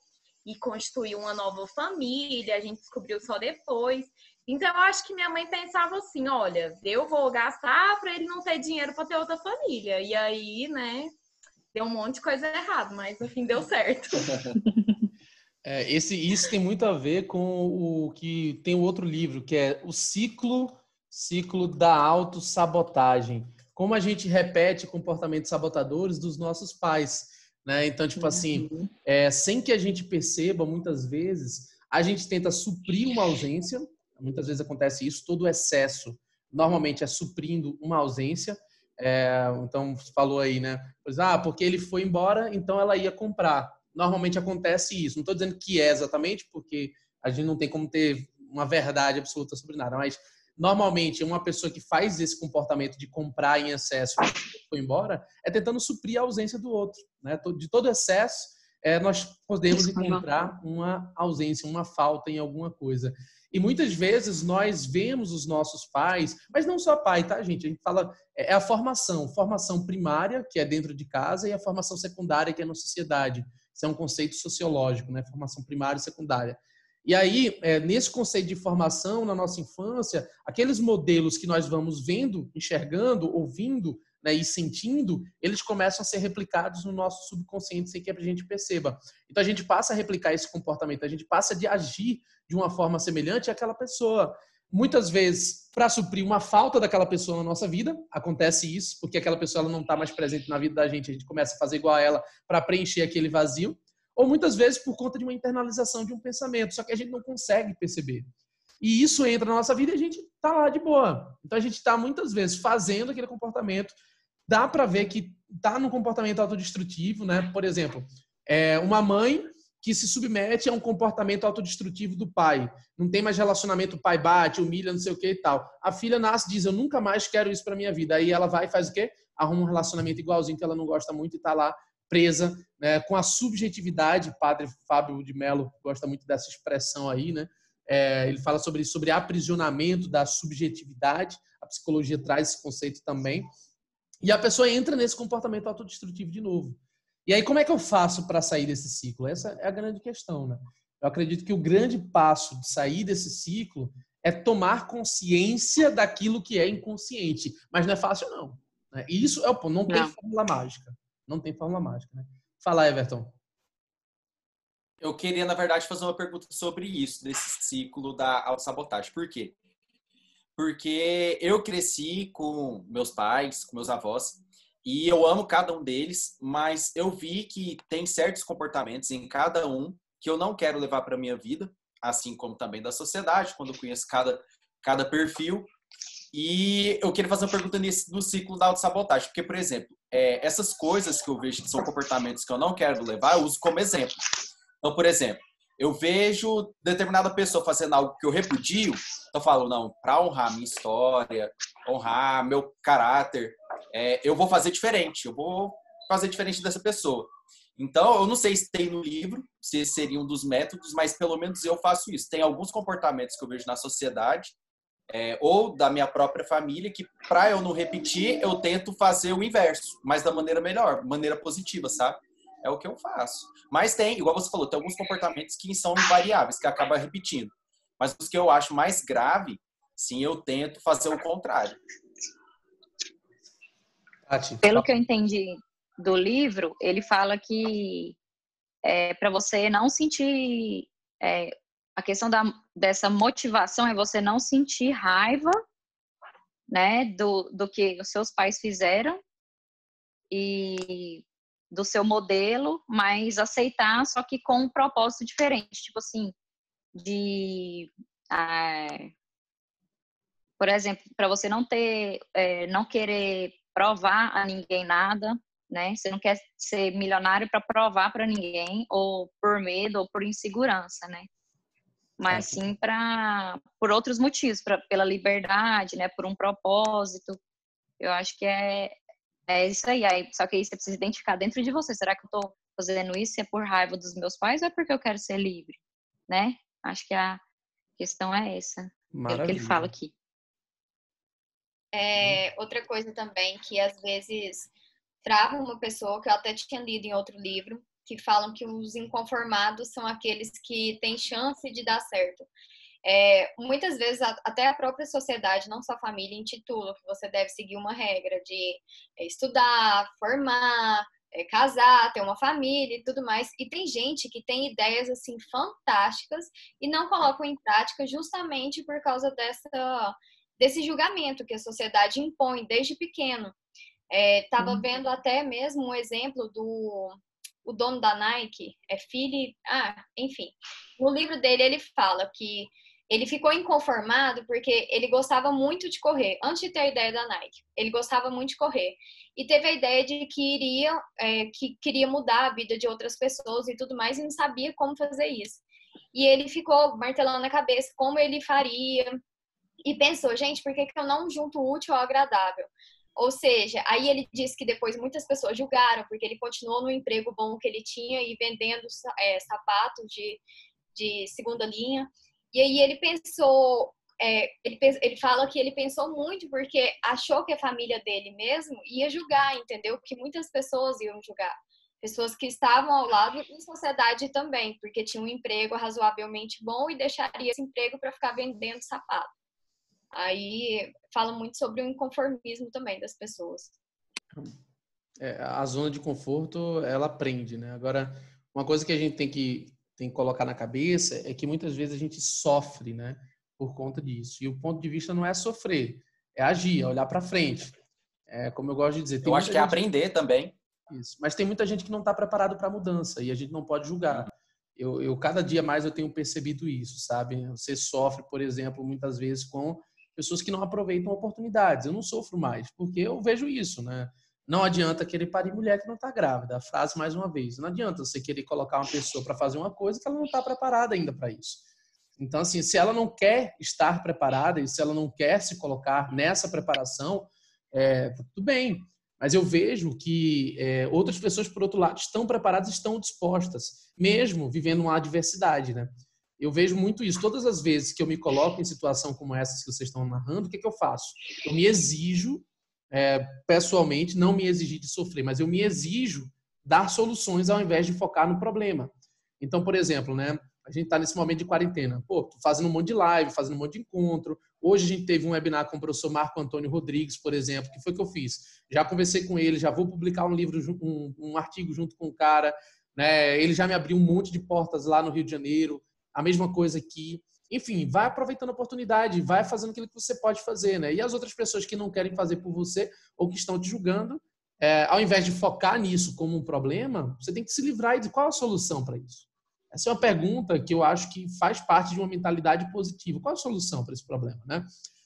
e constituiu uma nova família, a gente descobriu só depois. Então, eu acho que minha mãe pensava assim, olha, eu vou gastar para ele não ter dinheiro para ter outra família. E aí, né, deu um monte de coisa errada, mas no fim deu certo. Isso tem muito a ver com o que tem o outro livro, que é o ciclo da autossabotagem. Como a gente repete comportamentos sabotadores dos nossos pais. Né? Então, tipo assim, sem que a gente perceba, muitas vezes, a gente tenta suprir uma ausência. Muitas vezes acontece isso, todo excesso normalmente é suprindo uma ausência. Então, falou aí, né? Pois, porque ele foi embora, então ela ia comprar. Normalmente acontece isso. Não estou dizendo que é exatamente, porque a gente não tem como ter uma verdade absoluta sobre nada, mas normalmente uma pessoa que faz esse comportamento de comprar em excesso e foi embora é tentando suprir a ausência do outro. Né? De todo excesso, nós podemos encontrar uma ausência, uma falta em alguma coisa. E muitas vezes nós vemos os nossos pais, mas não só pai, tá, gente? A gente fala, a formação primária, que é dentro de casa, e a formação secundária, que é na sociedade. Isso é um conceito sociológico, né? Formação primária e secundária. E aí, nesse conceito de formação, na nossa infância, aqueles modelos que nós vamos vendo, enxergando, ouvindo, né, e sentindo, eles começam a ser replicados no nosso subconsciente sem que a gente perceba. Então, a gente passa a replicar esse comportamento, a gente passa de agir de uma forma semelhante àquela pessoa. Muitas vezes, para suprir uma falta daquela pessoa na nossa vida, acontece isso, porque aquela pessoa ela não está mais presente na vida da gente, a gente começa a fazer igual a ela para preencher aquele vazio. Ou muitas vezes por conta de uma internalização de um pensamento, só que a gente não consegue perceber. E isso entra na nossa vida e a gente está lá de boa. Então a gente está muitas vezes fazendo aquele comportamento, dá para ver que está num comportamento autodestrutivo, né? Por exemplo, uma mãe que se submete a um comportamento autodestrutivo do pai. Não tem mais relacionamento, o pai bate, humilha, não sei o que e tal. A filha nasce e diz, eu nunca mais quero isso para minha vida. Aí ela vai e faz o quê? Arruma um relacionamento igualzinho que ela não gosta muito e está lá presa, né, com a subjetividade. Padre Fábio de Mello gosta muito dessa expressão aí, né? Ele fala sobre aprisionamento da subjetividade. A psicologia traz esse conceito também. E a pessoa entra nesse comportamento autodestrutivo de novo. E aí, como é que eu faço para sair desse ciclo? Essa é a grande questão, né? Eu acredito que o grande passo de sair desse ciclo é tomar consciência daquilo que é inconsciente. Mas não é fácil, não. E isso é o ponto. Não tem fórmula mágica. Não tem fórmula mágica, né? Fala, Everton. Eu queria, na verdade, fazer uma pergunta sobre isso, desse ciclo da autossabotagem. Por quê? Porque eu cresci com meus pais, com meus avós, e eu amo cada um deles, mas eu vi que tem certos comportamentos em cada um que eu não quero levar para a minha vida, assim como também da sociedade, quando eu conheço cada perfil. E eu queria fazer uma pergunta no ciclo da autossabotagem, porque, por exemplo, essas coisas que eu vejo que são comportamentos que eu não quero levar, eu uso como exemplo. Então, por exemplo, eu vejo determinada pessoa fazendo algo que eu repudio, então eu falo, não, para honrar minha história, honrar meu caráter, eu vou fazer diferente, eu vou fazer diferente dessa pessoa. Então, eu não sei se tem no livro, se esse seria um dos métodos, mas pelo menos eu faço isso. Tem alguns comportamentos que eu vejo na sociedade, ou da minha própria família, que para eu não repetir, eu tento fazer o inverso, mas da maneira melhor, maneira positiva, sabe? É o que eu faço. Mas tem, igual você falou, tem alguns comportamentos que são invariáveis, que acaba repetindo. Mas os que eu acho mais grave, sim, eu tento fazer o contrário. Pelo que eu entendi do livro, ele fala que para você não sentir... a questão dessa motivação é você não sentir raiva, né, do que os seus pais fizeram e do seu modelo, mas aceitar, só que com um propósito diferente. Tipo assim, por exemplo, para você não querer provar a ninguém nada, né? Você não quer ser milionário para provar para ninguém, ou por medo, ou por insegurança, né? Mas sim por outros motivos, pela liberdade, né? Por um propósito. Eu acho que é isso aí. Só que aí você precisa identificar dentro de você. Será que eu estou fazendo isso por raiva dos meus pais ou é porque eu quero ser livre? Né? Acho que a questão é essa. Pelo que ele fala aqui. Outra coisa também que às vezes trava uma pessoa, que eu até tinha lido em outro livro, que falam que os inconformados são aqueles que têm chance de dar certo. Muitas vezes até a própria sociedade, não só a família, intitula que você deve seguir uma regra de estudar, formar, casar, ter uma família e tudo mais. E tem gente que tem ideias assim fantásticas e não colocam em prática justamente por causa desse julgamento que a sociedade impõe desde pequeno. Tava vendo até mesmo um exemplo o dono da Nike, enfim. No livro dele ele fala que ele ficou inconformado porque ele gostava muito de correr. Antes de ter a ideia da Nike, ele gostava muito de correr. E teve a ideia de que queria mudar a vida de outras pessoas e tudo mais, e não sabia como fazer isso. E ele ficou martelando na cabeça como ele faria. E pensou, gente, por que eu não junto o útil ao agradável? Ou seja, aí ele disse que depois muitas pessoas julgaram, porque ele continuou no emprego bom que ele tinha e vendendo sapatos de segunda linha. E aí ele pensou, ele fala que ele pensou muito porque achou que a família dele mesmo ia julgar, entendeu? Que muitas pessoas iam julgar. Pessoas que estavam ao lado e sociedade também, porque tinha um emprego razoavelmente bom e deixaria esse emprego para ficar vendendo sapato. Aí fala muito sobre o inconformismo também das pessoas. A zona de conforto, ela prende, né? Agora, uma coisa que a gente tem que colocar na cabeça é que muitas vezes a gente sofre, né? por conta disso. E o ponto de vista não é sofrer, é agir, é olhar para frente. É, como eu gosto de dizer. Eu acho que é aprender também. Isso. Mas tem muita gente que não está preparado para a mudança e a gente não pode julgar. Eu cada dia mais eu tenho percebido isso, sabe? Você sofre, por exemplo, muitas vezes com pessoas que não aproveitam oportunidades. Eu não sofro mais, porque eu vejo isso, né? Não adianta querer parir mulher que não está grávida. A frase mais uma vez. Não adianta você querer colocar uma pessoa para fazer uma coisa que ela não está preparada ainda para isso. Então, assim, se ela não quer estar preparada e se ela não quer se colocar nessa preparação, tudo bem. Mas eu vejo que outras pessoas, por outro lado, estão preparadas, estão dispostas, mesmo vivendo uma adversidade, né? Eu vejo muito isso. Todas as vezes que eu me coloco em situação como essas que vocês estão narrando, o que eu faço? Eu me exijo, pessoalmente, não me exigir de sofrer, mas eu me exijo dar soluções ao invés de focar no problema. Então, por exemplo, né? A gente está nesse momento de quarentena. Pô, tô fazendo um monte de live, fazendo um monte de encontro. Hoje a gente teve um webinar com o professor Marco Antônio Rodrigues, por exemplo. Que foi que eu fiz? Já conversei com ele, já vou publicar um livro, um artigo junto com o cara. Né? Ele já me abriu um monte de portas lá no Rio de Janeiro. A mesma coisa aqui. Enfim, vai aproveitando a oportunidade, vai fazendo aquilo que você pode fazer. Né? E as outras pessoas que não querem fazer por você ou que estão te julgando, ao invés de focar nisso como um problema, você tem que se livrar e dizer qual a solução para isso. Essa é uma pergunta que eu acho que faz parte de uma mentalidade positiva. Qual a solução para esse problema, né?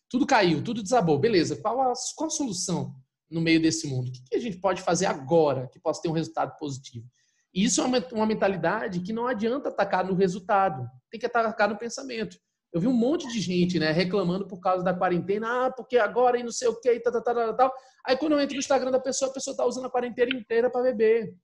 Tudo caiu, tudo desabou. Beleza, qual a solução no meio desse mundo? O que a gente pode fazer agora que possa ter um resultado positivo? E isso é uma mentalidade que não adianta atacar no resultado. Tem que atacar no pensamento. Eu vi um monte de gente, né, reclamando por causa da quarentena. Porque agora e não sei o que e tal. Aí quando eu entro no Instagram da pessoa, a pessoa está usando a quarentena inteira para beber.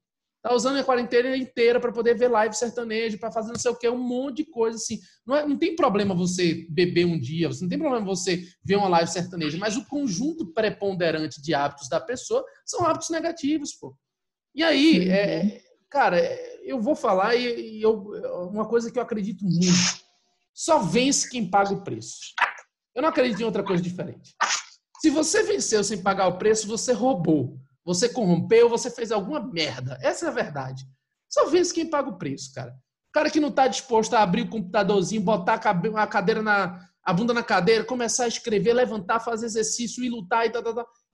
Tá usando a quarentena inteira para poder ver live sertanejo, para fazer não sei o que, um monte de coisa assim. Não tem problema você beber um dia, não tem problema você ver uma live sertaneja, mas o conjunto preponderante de hábitos da pessoa são hábitos negativos, pô. E aí, cara, eu vou falar uma coisa que eu acredito muito. Só vence quem paga o preço. Eu não acredito em outra coisa diferente. Se você venceu sem pagar o preço, você roubou. Você corrompeu, você fez alguma merda. Essa é a verdade. Só vence quem paga o preço, cara. O cara que não está disposto a abrir o computadorzinho, botar a cadeira a bunda na cadeira, começar a escrever, levantar, fazer exercício e lutar e tal.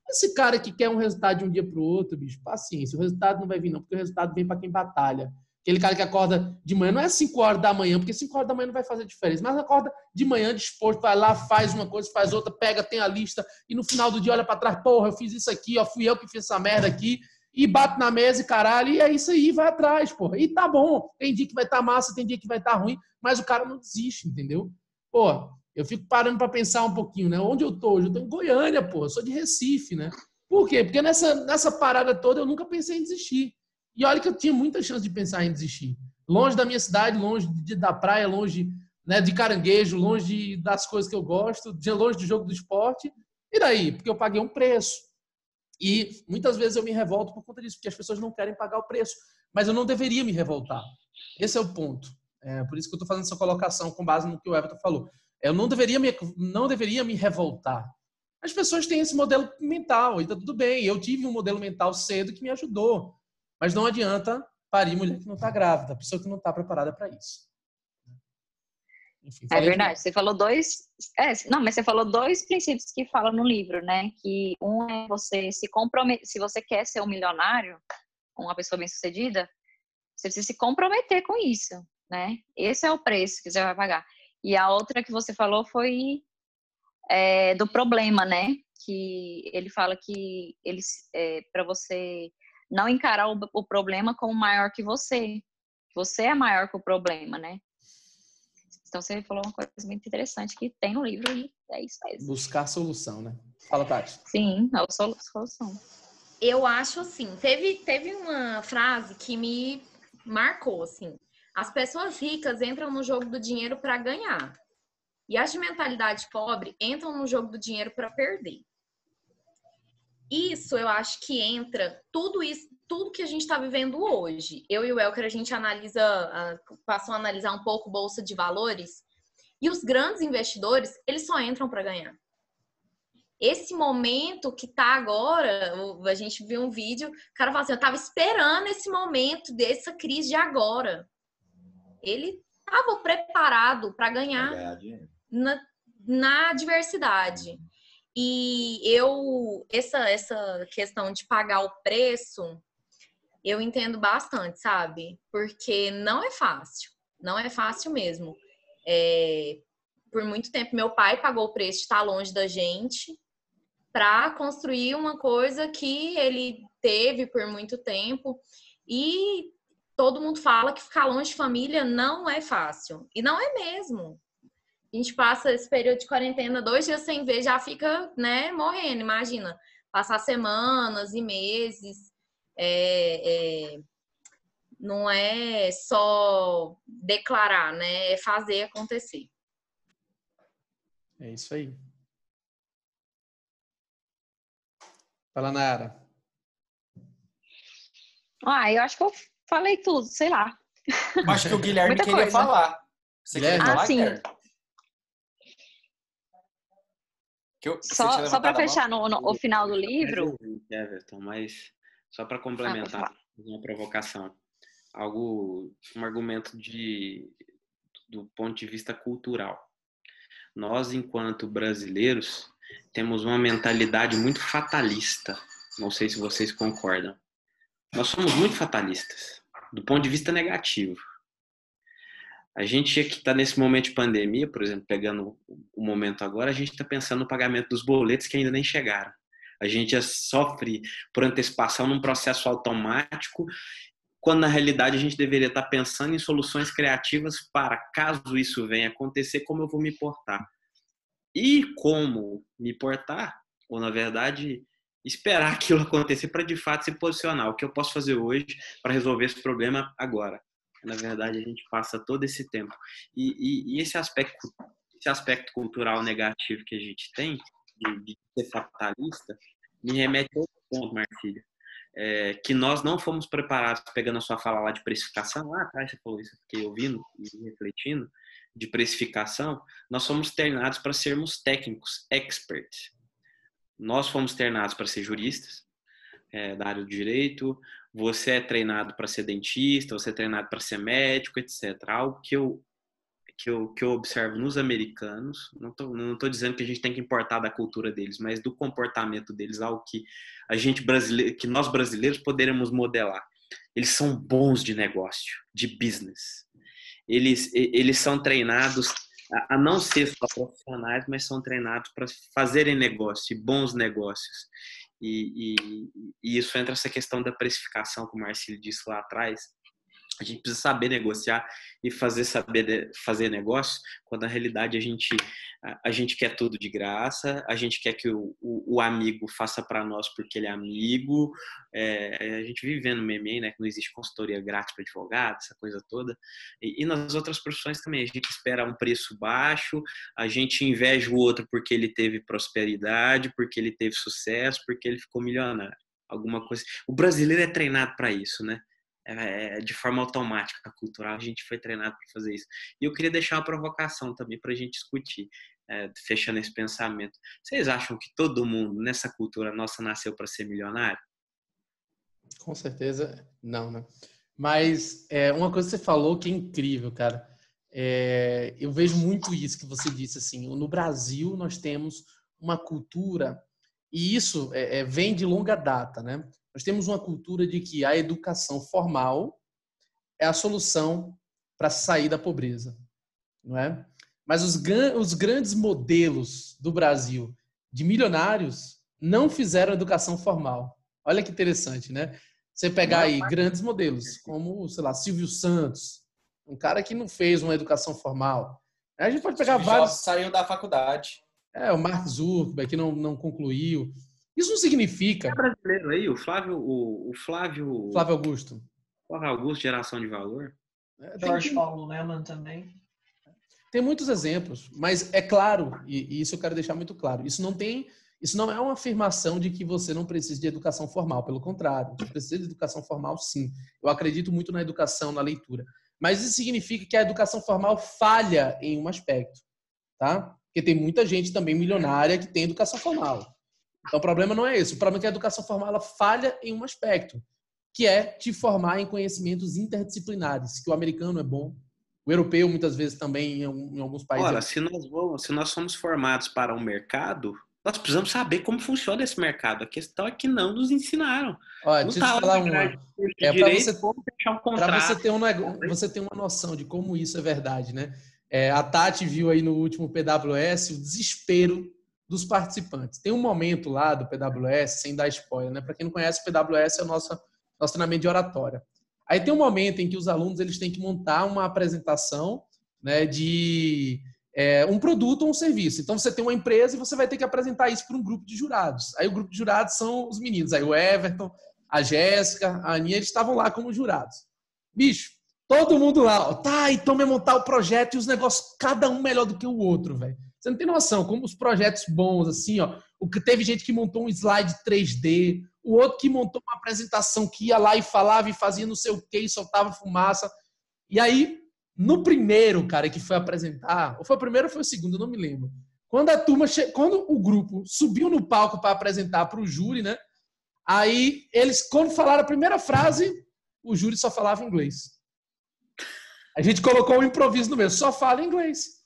Esse cara que quer um resultado de um dia para o outro, bicho, paciência. O resultado não vai vir, não, porque o resultado vem para quem batalha. Aquele cara que acorda de manhã, não é 5 horas da manhã, porque 5 horas da manhã não vai fazer diferença, mas acorda de manhã disposto, vai lá, faz uma coisa, faz outra, pega, tem a lista, e no final do dia olha pra trás, porra, eu fiz isso aqui, ó, fui eu que fiz essa merda aqui, e bate na mesa e caralho, e é isso aí, vai atrás, porra. E tá bom, tem dia que vai estar massa, tem dia que vai estar ruim, mas o cara não desiste, entendeu? Pô, eu fico parando pra pensar um pouquinho, né? Onde eu tô hoje? Eu tô em Goiânia, pô, eu sou de Recife, né? Por quê? Porque nessa parada toda eu nunca pensei em desistir. E olha que eu tinha muita chance de pensar em desistir. Longe da minha cidade, longe da praia, longe, né, de caranguejo, longe das coisas que eu gosto, longe do jogo do esporte. E daí? Porque eu paguei um preço. E muitas vezes eu me revolto por conta disso, porque as pessoas não querem pagar o preço. Mas eu não deveria me revoltar. Esse é o ponto. Por isso que eu estou fazendo essa colocação com base no que o Everton falou. Eu não deveria me revoltar. As pessoas têm esse modelo mental, e tá tudo bem. Eu tive um modelo mental cedo que me ajudou. Mas não adianta parir mulher que não está grávida, pessoa que não está preparada para isso. Enfim, é verdade. Você falou mas você falou 2 princípios que falam no livro, né? Que um é você se comprometer. Se você quer ser um milionário, uma pessoa bem-sucedida, você precisa se comprometer com isso, né? Esse é o preço que você vai pagar. E a outra que você falou foi do problema, né? Que ele fala que para você não encarar o problema como maior que você. Você é maior que o problema, né? Então, você falou uma coisa muito interessante que tem no livro e é isso mesmo. Buscar solução, né? Fala, Tati. Sim, é a solução. Eu acho assim, teve uma frase que me marcou, assim. As pessoas ricas entram no jogo do dinheiro para ganhar. E as de mentalidade pobre entram no jogo do dinheiro para perder. Isso, eu acho que entra tudo isso, tudo que a gente está vivendo hoje. Eu e o Elker, a gente passou a analisar um pouco bolsa de valores, e os grandes investidores, eles só entram para ganhar. Esse momento que tá agora, a gente viu um vídeo, o cara fala assim, eu tava esperando esse momento dessa crise de agora. Ele estava preparado para ganhar na diversidade. E essa questão de pagar o preço, eu entendo bastante, sabe? Porque não é fácil mesmo. Por muito tempo, meu pai pagou o preço de estar longe da gente para construir uma coisa que ele teve por muito tempo. E todo mundo fala que ficar longe de família não é fácil. E não é mesmo. A gente passa esse período de quarentena 2 dias sem ver, já fica, né, morrendo. Imagina, passar semanas e meses. Não é só declarar, né? É fazer acontecer. É isso aí. Fala, Nayara. Eu acho que eu falei tudo, sei lá. Acho que o Guilherme Muita queria coisa. falar. Você queria falar, sim. Guilherme? Só para fechar no final do livro. Everton, mas só para complementar uma provocação. Um argumento do ponto de vista cultural. Nós, enquanto brasileiros, temos uma mentalidade muito fatalista. Não sei se vocês concordam. Nós somos muito fatalistas, do ponto de vista negativo. A gente que está nesse momento de pandemia, por exemplo, pegando o momento agora, a gente está pensando no pagamento dos boletos que ainda nem chegaram. A gente já sofre por antecipação num processo automático, quando na realidade a gente deveria estar pensando em soluções criativas para, caso isso venha acontecer, como eu vou me portar. E como me portar, ou na verdade, esperar aquilo acontecer para de fato se posicionar. O que eu posso fazer hoje para resolver esse problema agora? Na verdade, a gente passa todo esse tempo. E esse aspecto cultural negativo que a gente tem, de ser fatalista, me remete a outro ponto, Marcílio. Que nós não fomos preparados, pegando a sua fala lá de precificação, lá atrás você falou isso, eu fiquei ouvindo e refletindo, de precificação, nós fomos treinados para sermos técnicos, experts. Nós fomos treinados para ser juristas, da área do direito, você é treinado para ser dentista, você é treinado para ser médico, etc. Algo que eu observo nos americanos, não tô dizendo que a gente tem que importar da cultura deles, mas do comportamento deles, algo que que nós brasileiros poderemos modelar. Eles são bons de negócio, de business. Eles são treinados a não ser só profissionais, mas são treinados para fazerem negócio, bons negócios. E isso entra essa questão da precificação, como o Marcílio disse lá atrás. A gente precisa saber negociar e fazer negócio, quando na realidade a gente quer tudo de graça, a gente quer que o amigo faça para nós porque ele é amigo. A gente vive vendo meme, né, que não existe consultoria grátis para advogado, essa coisa toda. E nas outras profissões também, a gente espera um preço baixo, a gente inveja o outro porque ele teve prosperidade, porque ele teve sucesso, porque ele ficou milionário. Alguma coisa. O brasileiro é treinado para isso, né? De forma automática, cultural, a gente foi treinado para fazer isso. E eu queria deixar uma provocação também para a gente discutir, fechando esse pensamento. Vocês acham que todo mundo nessa cultura nossa nasceu para ser milionário? Com certeza não, né? Mas uma coisa que você falou que é incrível, cara. Eu vejo muito isso que você disse, assim, no Brasil nós temos uma cultura, e isso vem de longa data, né? Nós temos uma cultura de que a educação formal é a solução para sair da pobreza, não é? Mas os grandes modelos do Brasil de milionários não fizeram educação formal. Olha que interessante, né? Você pegar aí grandes modelos, como, sei lá, Silvio Santos, um cara que não fez uma educação formal. A gente pode pegar vários... saiu da faculdade. O Mark Zuckerberg, que não concluiu. Isso não significa... É brasileiro aí, o Flávio Augusto. Flávio Augusto, geração de valor. Jorge Paulo Leman também. Tem muitos exemplos, mas é claro, e isso eu quero deixar muito claro, isso não é uma afirmação de que você não precisa de educação formal, pelo contrário, você precisa de educação formal, sim. Eu acredito muito na educação, na leitura. Mas isso significa que a educação formal falha em um aspecto, tá? Porque tem muita gente também milionária que tem educação formal. Então, o problema não é esse. O problema é que a educação formal ela falha em um aspecto, que é te formar em conhecimentos interdisciplinares, que o americano é bom, O europeu, muitas vezes, também, em alguns países... Ora, se nós somos formados para um mercado, nós precisamos saber como funciona esse mercado. A questão é que não nos ensinaram. Olha, Não deixa eu tá te falar uma. Para você ter uma noção de como isso é verdade, né? A Tati viu aí no último PWS o desespero dos participantes. Tem um momento lá do PWS, sem dar spoiler, né? Para quem não conhece, o PWS é o nosso treinamento de oratória. Aí tem um momento em que os alunos eles têm que montar uma apresentação, né, de um produto ou um serviço. Então, você tem uma empresa e você vai ter que apresentar isso para um grupo de jurados. Aí o grupo de jurados são os meninos. Aí o Everton, a Jéssica, a Aninha, eles estavam lá como jurados. Bicho, todo mundo lá, ó, tá, então vai montar o projeto e os negócios, cada um melhor do que o outro, velho. Você não tem noção como os projetos bons, assim, ó. Teve gente que montou um slide 3D, o outro que montou uma apresentação que ia lá e falava e fazia não sei o quê e soltava fumaça. E aí, no primeiro, cara, que foi apresentar, ou foi o primeiro ou foi o segundo, eu não me lembro. Quando o grupo subiu no palco para apresentar para o júri, né? Aí, eles, quando falaram a primeira frase, o júri só falava inglês. A gente colocou um improviso no meio, só fala inglês.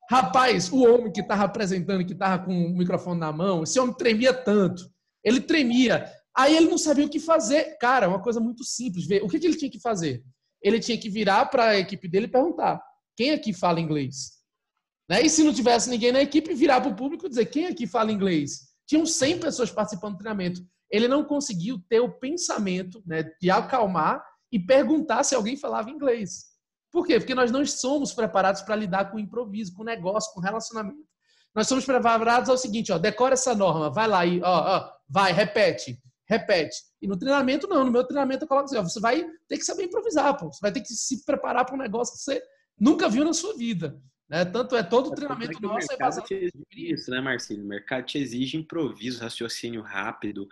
Rapaz, o homem que estava apresentando, que estava com o microfone na mão, esse homem tremia tanto. Ele tremia. Aí ele não sabia o que fazer. Cara, uma coisa muito simples. O que ele tinha que fazer? Ele tinha que virar para a equipe dele e perguntar: quem aqui fala inglês? Né? E se não tivesse ninguém na equipe, virar para o público e dizer: quem aqui fala inglês? Tinham 100 pessoas participando do treinamento. Ele não conseguiu ter o pensamento, né, de acalmar e perguntar se alguém falava inglês. Por quê? Porque nós não somos preparados para lidar com improviso, com negócio, com relacionamento. Nós somos preparados ao seguinte, ó, decora essa norma, vai lá e vai, repete. E no treinamento, não. No meu treinamento eu coloco assim, ó, você vai ter que saber improvisar, pô. Você vai ter que se preparar para um negócio que você nunca viu na sua vida. Né? Tanto é todo o treinamento nosso é baseado isso, né, Marcelo? O mercado te exige improviso, raciocínio rápido,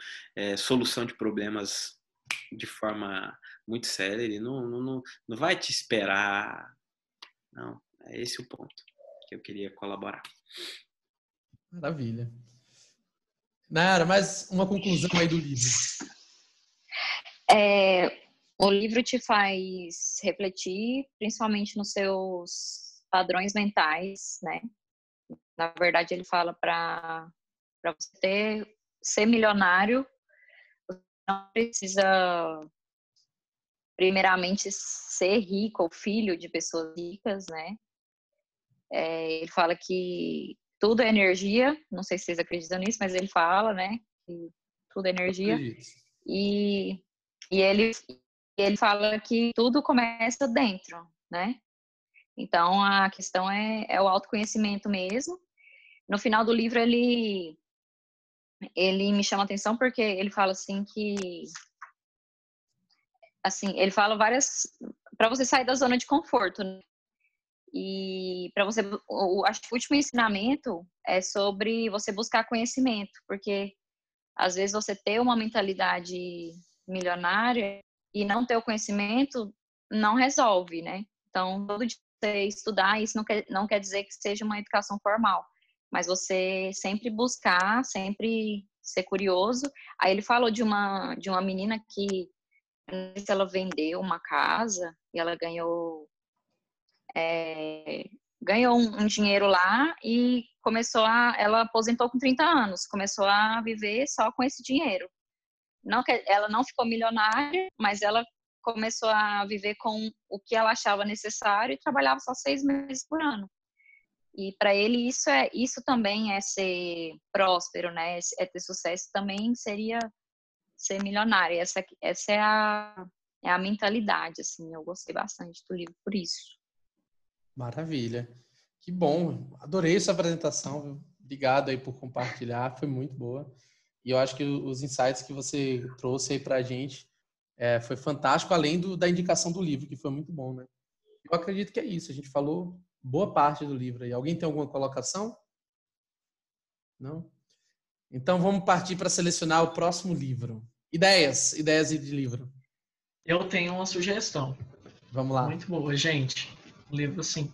solução de problemas de forma muito séria. Ele não vai te esperar. Não, é esse o ponto que eu queria colaborar. Maravilha. Nara, mais uma conclusão aí do livro. O livro te faz refletir, principalmente nos seus padrões mentais, né? Na verdade, ele fala para você ser milionário, você não precisa primeiramente ser rico ou filho de pessoas ricas, né? Ele fala que tudo é energia, não sei se vocês acreditam nisso, mas ele fala, né? Que tudo é energia. E ele fala que tudo começa dentro, né? Então, a questão é o autoconhecimento mesmo. No final do livro, ele me chama a atenção porque ele fala assim que... Assim, ele fala para você sair da zona de conforto, né? E para você... acho que o último ensinamento é sobre você buscar conhecimento, porque às vezes você ter uma mentalidade milionária e não ter o conhecimento não resolve, né? Então, todo dia você estudar, isso não quer dizer que seja uma educação formal, mas você sempre buscar, sempre ser curioso. Aí ele falou de uma menina que ela vendeu uma casa e ela ganhou um dinheiro lá e ela aposentou com 30 anos, começou a viver só com esse dinheiro. Ela não ficou milionária, mas ela começou a viver com o que ela achava necessário e trabalhava só 6 meses por ano. E para ele isso também é ser próspero, né? É ter sucesso também seria ser milionário. Essa é a mentalidade, assim. Eu gostei bastante do livro por isso. Maravilha. Que bom. Adorei essa apresentação. Viu? Obrigado aí por compartilhar. Foi muito boa. E eu acho que os insights que você trouxe aí pra gente foi fantástico, além da indicação do livro, que foi muito bom, né? Eu acredito que é isso. A gente falou boa parte do livro aí. Alguém tem alguma colocação? Não? Então vamos partir para selecionar o próximo livro. Ideias de livro. Eu tenho uma sugestão. Vamos lá. Muito boa, gente. Um livro, assim,